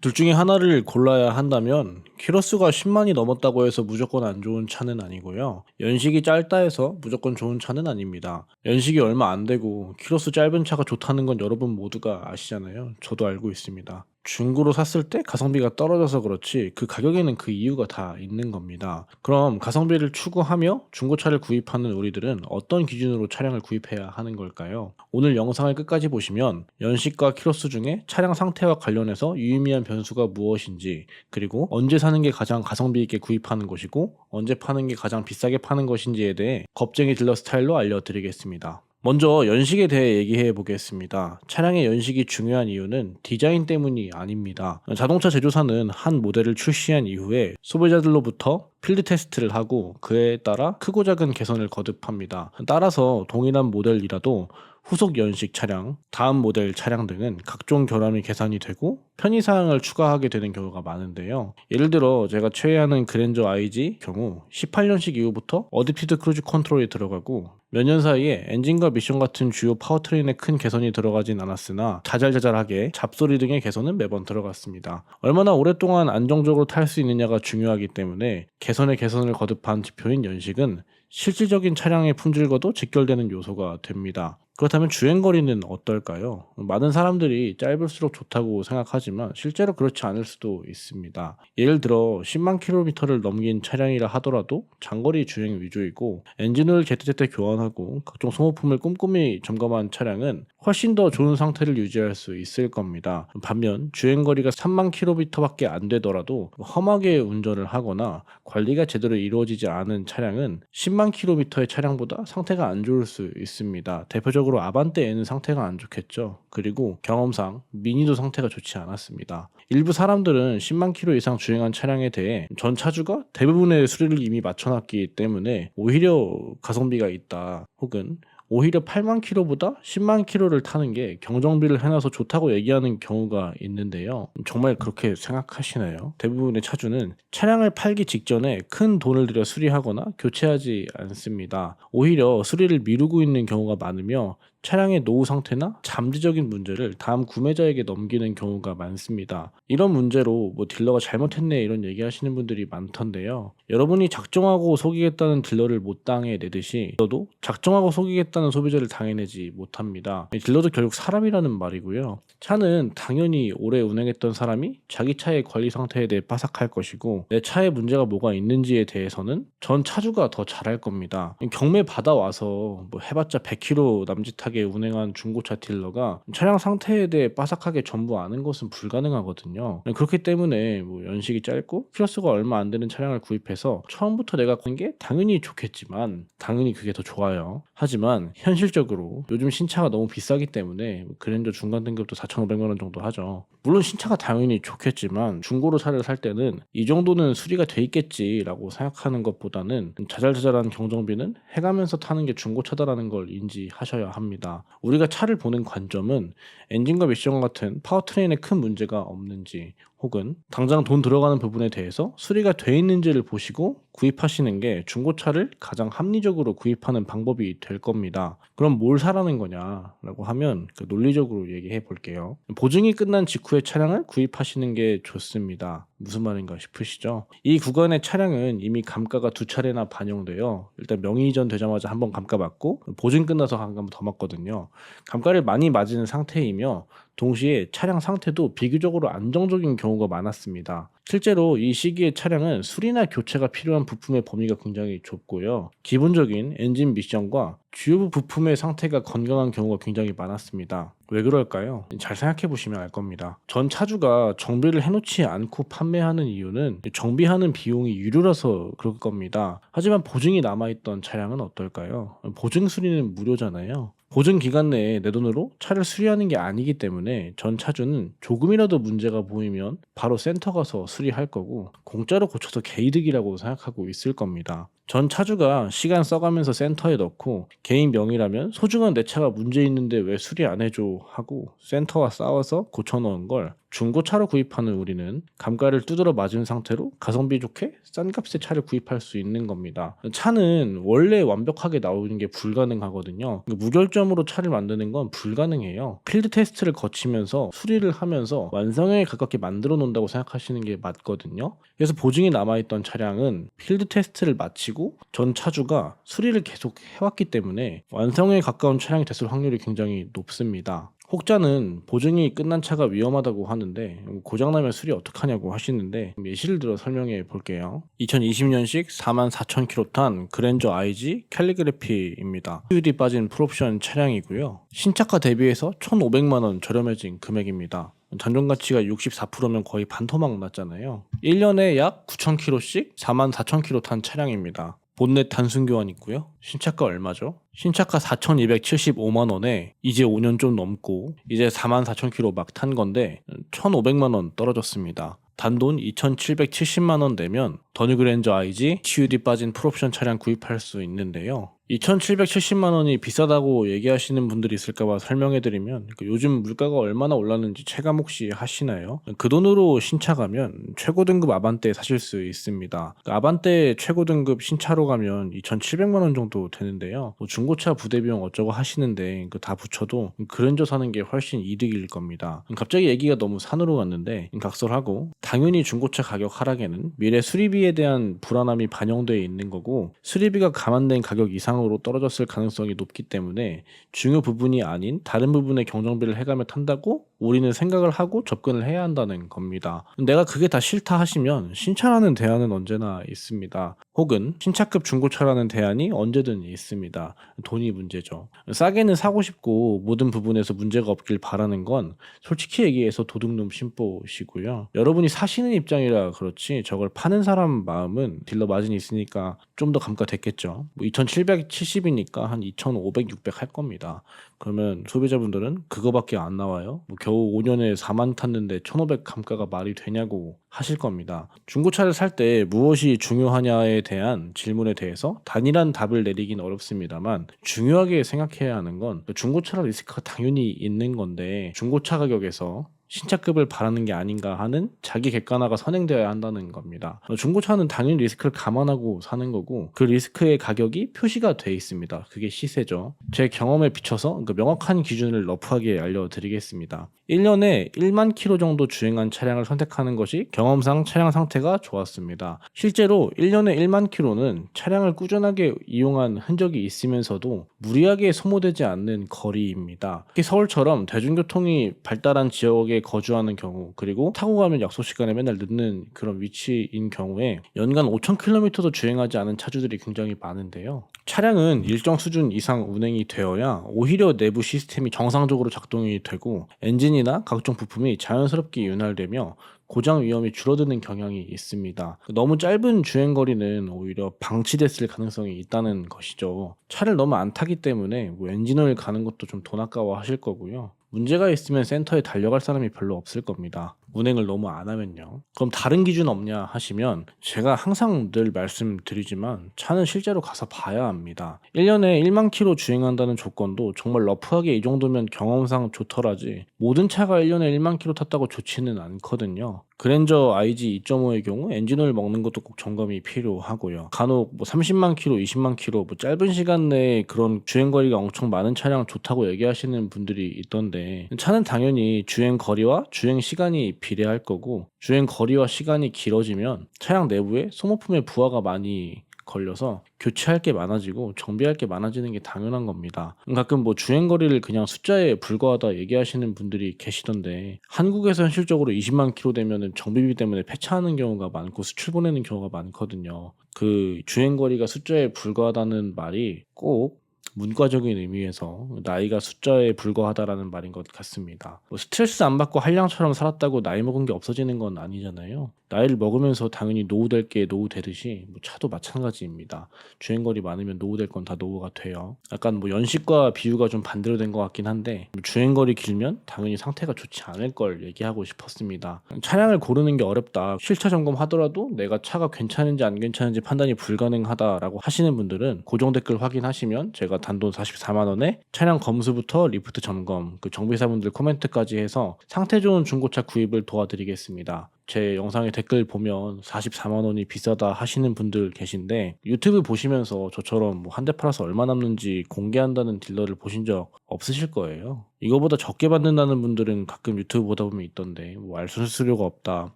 둘 중에 하나를 골라야 한다면 키로수가 10만이 넘었다고 해서 무조건 안 좋은 차는 아니고요. 연식이 짧다 해서 무조건 좋은 차는 아닙니다. 연식이 얼마 안 되고 키로수 짧은 차가 좋다는 건 여러분 모두가 아시잖아요. 저도 알고 있습니다. 중고로 샀을 때 가성비가 떨어져서 그렇지 그 가격에는 그 이유가 다 있는 겁니다. 그럼 가성비를 추구하며 중고차를 구입하는 우리들은 어떤 기준으로 차량을 구입해야 하는 걸까요? 오늘 영상을 끝까지 보시면 연식과 키로수 중에 차량 상태와 관련해서 유의미한 변수가 무엇인지, 그리고 언제 사는 게 가장 가성비 있게 구입하는 것이고 언제 파는 게 가장 비싸게 파는 것인지에 대해 겁쟁이 딜러 스타일로 알려드리겠습니다. 먼저 연식에 대해 얘기해 보겠습니다. 차량의 연식이 중요한 이유는 디자인 때문이 아닙니다. 자동차 제조사는 한 모델을 출시한 이후에 소비자들로부터 필드 테스트를 하고 그에 따라 크고 작은 개선을 거듭합니다. 따라서 동일한 모델이라도 후속 연식 차량, 다음 모델 차량 등은 각종 결함이 개선이 되고 편의사항을 추가하게 되는 경우가 많은데요. 예를 들어 제가 최애하는 그랜저 IG 경우 18년식 이후부터 어댑티드 크루즈 컨트롤이 들어가고 몇 년 사이에 엔진과 미션 같은 주요 파워트레인에 큰 개선이 들어가진 않았으나 자잘자잘하게 잡소리 등의 개선은 매번 들어갔습니다. 얼마나 오랫동안 안정적으로 탈 수 있느냐가 중요하기 때문에 개선에 개선을 거듭한 지표인 연식은 실질적인 차량의 품질과도 직결되는 요소가 됩니다. 그렇다면 주행거리는 어떨까요? 많은 사람들이 짧을수록 좋다고 생각하지만 실제로 그렇지 않을 수도 있습니다. 예를 들어 10만 킬로미터를 넘긴 차량이라 하더라도 장거리 주행 위주이고 엔진오일 제때제때 교환하고 각종 소모품을 꼼꼼히 점검한 차량은 훨씬 더 좋은 상태를 유지할 수 있을 겁니다. 반면 주행거리가 3만 킬로미터밖에 안 되더라도 험하게 운전을 하거나 관리가 제대로 이루어지지 않은 차량은 10만 킬로미터의 차량보다 상태가 안 좋을 수 있습니다. 대표적으로 아반떼 N은 상태가 안 좋겠죠. 그리고 경험상 미니도 상태가 좋지 않았습니다. 일부 사람들은 10만 킬로 이상 주행한 차량에 대해 전 차주가 대부분의 수리를 이미 맞춰놨기 때문에 오히려 가성비가 있다, 혹은 오히려 8만 킬로보다 10만 킬로를 타는 게 경정비를 해놔서 좋다고 얘기하는 경우가 있는데요. 정말 그렇게 생각하시나요? 대부분의 차주는 차량을 팔기 직전에 큰 돈을 들여 수리하거나 교체하지 않습니다. 오히려 수리를 미루고 있는 경우가 많으며 차량의 노후 상태나 잠재적인 문제를 다음 구매자에게 넘기는 경우가 많습니다. 이런 문제로 딜러가 잘못했네 이런 얘기하시는 분들이 많던데요. 여러분이 작정하고 속이겠다는 딜러를 못 당해내듯이 딜러도 작정하고 속이겠다는 소비자를 당해내지 못합니다. 딜러도 결국 사람이라는 말이고요. 차는 당연히 오래 운행했던 사람이 자기 차의 관리 상태에 대해 빠삭할 것이고 내 차에 문제가 뭐가 있는지에 대해서는 전 차주가 더 잘할 겁니다. 경매 받아와서 해봤자 100km 남짓하게 운행한 중고차 딜러가 차량 상태에 대해 빠삭하게 전부 아는 것은 불가능하거든요. 그렇기 때문에 연식이 짧고 키로수가 얼마 안 되는 차량을 구입해서 처음부터 내가 고는 게 당연히 좋겠지만, 당연히 그게 더 좋아요. 하지만 현실적으로 요즘 신차가 너무 비싸기 때문에 그랜저 중간 등급도 4,500만 원 정도 하죠. 물론 신차가 당연히 좋겠지만 중고로 차를 살 때는 이 정도는 수리가 돼 있겠지라고 생각하는 것보다는 자잘자잘한 경정비는 해가면서 타는 게 중고차다라는 걸 인지하셔야 합니다. 우리가 차를 보는 관점은 엔진과 미션 같은 파워트레인에 큰 문제가 없는지, 혹은 당장 돈 들어가는 부분에 대해서 수리가 돼 있는지를 보시고 구입하시는 게 중고차를 가장 합리적으로 구입하는 방법이 될 겁니다. 그럼 뭘 사라는 거냐라고 하면 논리적으로 얘기해 볼게요. 보증이 끝난 직후에 차량을 구입하시는 게 좋습니다. 무슨 말인가 싶으시죠? 이 구간의 차량은 이미 감가가 2차례나 반영되어 일단 명의 이전 되자마자 한번 감가 맞고 보증 끝나서 한 번 더 맞거든요. 감가를 많이 맞은 상태이며 동시에 차량 상태도 비교적으로 안정적인 경우가 많았습니다. 실제로 이 시기에 차량은 수리나 교체가 필요한 부품의 범위가 굉장히 좁고요. 기본적인 엔진 미션과 주요 부품의 상태가 건강한 경우가 굉장히 많았습니다. 왜 그럴까요? 잘 생각해 보시면 알 겁니다. 전 차주가 정비를 해놓지 않고 판매하는 이유는 정비하는 비용이 유료라서 그럴 겁니다. 하지만 보증이 남아있던 차량은 어떨까요? 보증 수리는 무료잖아요. 보증 기간 내에 내 돈으로 차를 수리하는 게 아니기 때문에 전 차주는 조금이라도 문제가 보이면 바로 센터 가서 수리할 거고 공짜로 고쳐서 개이득이라고 생각하고 있을 겁니다. 전 차주가 시간 써가면서 센터에 넣고 개인 명의라면 소중한 내 차가 문제 있는데 왜 수리 안 해줘 하고 센터와 싸워서 고쳐놓은 걸 중고차로 구입하는 우리는 감가를 두드러 맞은 상태로 가성비 좋게 싼 값에 차를 구입할 수 있는 겁니다. 차는 원래 완벽하게 나오는 게 불가능하거든요. 무결점으로 차를 만드는 건 불가능해요. 필드 테스트를 거치면서 수리를 하면서 완성에 가깝게 만들어 놓는다고 생각하시는 게 맞거든요. 그래서 보증이 남아있던 차량은 필드 테스트를 마치고 전 차주가 수리를 계속 해왔기 때문에 완성에 가까운 차량이 됐을 확률이 굉장히 높습니다. 혹자는 보증이 끝난 차가 위험하다고 하는데 고장나면 수리 어떡하냐고 하시는데 예시를 들어 설명해 볼게요. 2020년식 44,000km 탄 그랜저 IG 캘리그래피입니다. HUD 빠진 풀옵션 차량이고요. 신차가 대비해서 1,500만원 저렴해진 금액입니다. 잔존가치가 64%면 거의 반토막 났잖아요. 1년에 약 9,000km씩 44,000km 탄 차량입니다. 본넷 단순 교환 있고요. 신차가 얼마죠? 신차가 4,275만원에 이제 5년 좀 넘고 이제 44,000km 막 탄 건데 1,500만원 떨어졌습니다. 단돈 2,770만원 내면 더뉴 그랜저 IG HUD 빠진 풀옵션 차량 구입할 수 있는데요. 2,770만원이 비싸다고 얘기하시는 분들이 있을까봐 설명해드리면 요즘 물가가 얼마나 올랐는지 체감 혹시 하시나요? 그 돈으로 신차 가면 최고 등급 아반떼 사실 수 있습니다. 아반떼 최고 등급 신차로 가면 2,700만원 정도 되는데요. 중고차 부대비용 어쩌고 하시는데 다 붙여도 그랜저 사는 게 훨씬 이득일 겁니다. 갑자기 얘기가 너무 산으로 갔는데 각설하고 당연히 중고차 가격 하락에는 미래 수리비에 대한 불안함이 반영되어 있는 거고 수리비가 감안된 가격 이상으로 떨어졌을 가능성이 높기 때문에 중요 부분이 아닌 다른 부분의 경정비를 해가며 탄다고 우리는 생각을 하고 접근을 해야 한다는 겁니다. 내가 그게 다 싫다 하시면 신차라는 대안은 언제나 있습니다. 혹은 신차급 중고차라는 대안이 언제든 있습니다. 돈이 문제죠. 싸게는 사고 싶고 모든 부분에서 문제가 없길 바라는 건 솔직히 얘기해서 도둑놈 심보시고요. 여러분이 사시는 입장이라 그렇지 저걸 파는 사람 마음은 딜러 마진이 있으니까 좀 더 감가됐겠죠. 2,770이니까 한 2,500, 600 할 겁니다. 그러면 소비자분들은 그거밖에 안 나와요. 겨우 5년에 4만 탔는데 1,500 감가가 말이 되냐고 하실 겁니다. 중고차를 살 때 무엇이 중요하냐에 대한 질문에 대해서 단일한 답을 내리긴 어렵습니다만 중요하게 생각해야 하는 건 중고차라 리스크가 당연히 있는 건데 중고차 가격에서 신차급을 바라는 게 아닌가 하는 자기 객관화가 선행되어야 한다는 겁니다. 중고차는 당연히 리스크를 감안하고 사는 거고 그 리스크의 가격이 표시가 돼 있습니다. 그게 시세죠. 제 경험에 비춰서 명확한 기준을 러프하게 알려드리겠습니다. 1년에 1만 킬로 정도 주행한 차량을 선택하는 것이 경험상 차량 상태가 좋았습니다. 실제로 1년에 1만 킬로는 차량을 꾸준하게 이용한 흔적이 있으면서도 무리하게 소모되지 않는 거리입니다. 특히 서울처럼 대중교통이 발달한 지역에 거주하는 경우 그리고 타고 가면 약속 시간에 맨날 늦는 그런 위치인 경우에 연간 5,000km도 주행하지 않은 차주들이 굉장히 많은데요. 차량은 일정 수준 이상 운행이 되어야 오히려 내부 시스템이 정상적으로 작동이 되고 엔진이나 각종 부품이 자연스럽게 윤활되며 고장 위험이 줄어드는 경향이 있습니다. 너무 짧은 주행거리는 오히려 방치됐을 가능성이 있다는 것이죠. 차를 너무 안 타기 때문에 엔진오일 가는 것도 좀 돈 아까워 하실 거고요. 문제가 있으면 센터에 달려갈 사람이 별로 없을 겁니다. 운행을 너무 안 하면요. 그럼 다른 기준 없냐 하시면 제가 항상 늘 말씀드리지만 차는 실제로 가서 봐야 합니다. 1년에 1만 킬로 주행한다는 조건도 정말 러프하게 이 정도면 경험상 좋더라지 모든 차가 1년에 1만 킬로 탔다고 좋지는 않거든요. 그랜저 IG 2.5의 경우 엔진오일 먹는 것도 꼭 점검이 필요하고요. 간혹 30만 킬로, 20만 킬로 짧은 시간 내에 그런 주행거리가 엄청 많은 차량 좋다고 얘기하시는 분들이 있던데 차는 당연히 주행거리와 주행시간이 비례할 거고 주행거리와 시간이 길어지면 차량 내부에 소모품의 부하가 많이 걸려서 교체할 게 많아지고 정비할 게 많아지는 게 당연한 겁니다. 가끔 주행거리를 그냥 숫자에 불과하다 얘기하시는 분들이 계시던데 한국에서 현실적으로 20만 킬로 되면은 정비비 때문에 폐차하는 경우가 많고 수출 보내는 경우가 많거든요. 그 주행거리가 숫자에 불과하다는 말이 꼭 문과적인 의미에서 나이가 숫자에 불과하다라는 말인 것 같습니다. 뭐 스트레스 안 받고 한량처럼 살았다고 나이 먹은 게 없어지는 건 아니잖아요. 나이를 먹으면서 당연히 노후될 게 노후되듯이 뭐 차도 마찬가지입니다. 주행거리 많으면 노후될 건 다 노후가 돼요. 약간 뭐 연식과 비유가 좀 반대로 된 것 같긴 한데 뭐 주행거리 길면 당연히 상태가 좋지 않을 걸 얘기하고 싶었습니다. 차량을 고르는 게 어렵다. 실차 점검하더라도 내가 차가 괜찮은지 안 괜찮은지 판단이 불가능하다라고 하시는 분들은 고정 댓글 확인하시면 제가 단돈 44만 원에 차량 검수부터 리프트 점검, 그 정비사분들 코멘트까지 해서 상태 좋은 중고차 구입을 도와드리겠습니다. 제 영상에 댓글 보면 44만 원이 비싸다 하시는 분들 계신데 유튜브 보시면서 저처럼 뭐 한 대 팔아서 얼마 남는지 공개한다는 딜러를 보신 적 없으실 거예요. 이거보다 적게 받는다는 분들은 가끔 유튜브 보다 보면 있던데 뭐 알선 수수료가 없다,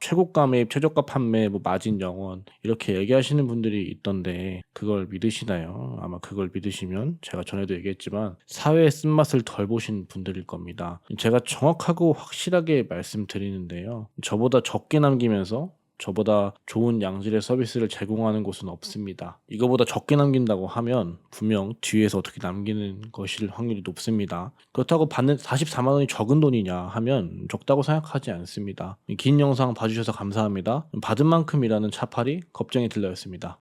최고가 매입, 최저가 판매, 뭐 마진 0원 이렇게 얘기하시는 분들이 있던데 그걸 믿으시나요? 아마 그걸 믿으시면 제가 전에도 얘기했지만 사회의 쓴맛을 덜 보신 분들일 겁니다. 제가 정확하고 확실하게 말씀드리는데요. 저보다 적게 남기면서 저보다 좋은 양질의 서비스를 제공하는 곳은 없습니다. 이거보다 적게 남긴다고 하면 분명 뒤에서 어떻게 남기는 것일 확률이 높습니다. 그렇다고 받는 44만 원이 적은 돈이냐 하면 적다고 생각하지 않습니다. 긴 영상 봐주셔서 감사합니다. 받은 만큼이라는 차팔이 겁쟁이 딜러였습니다.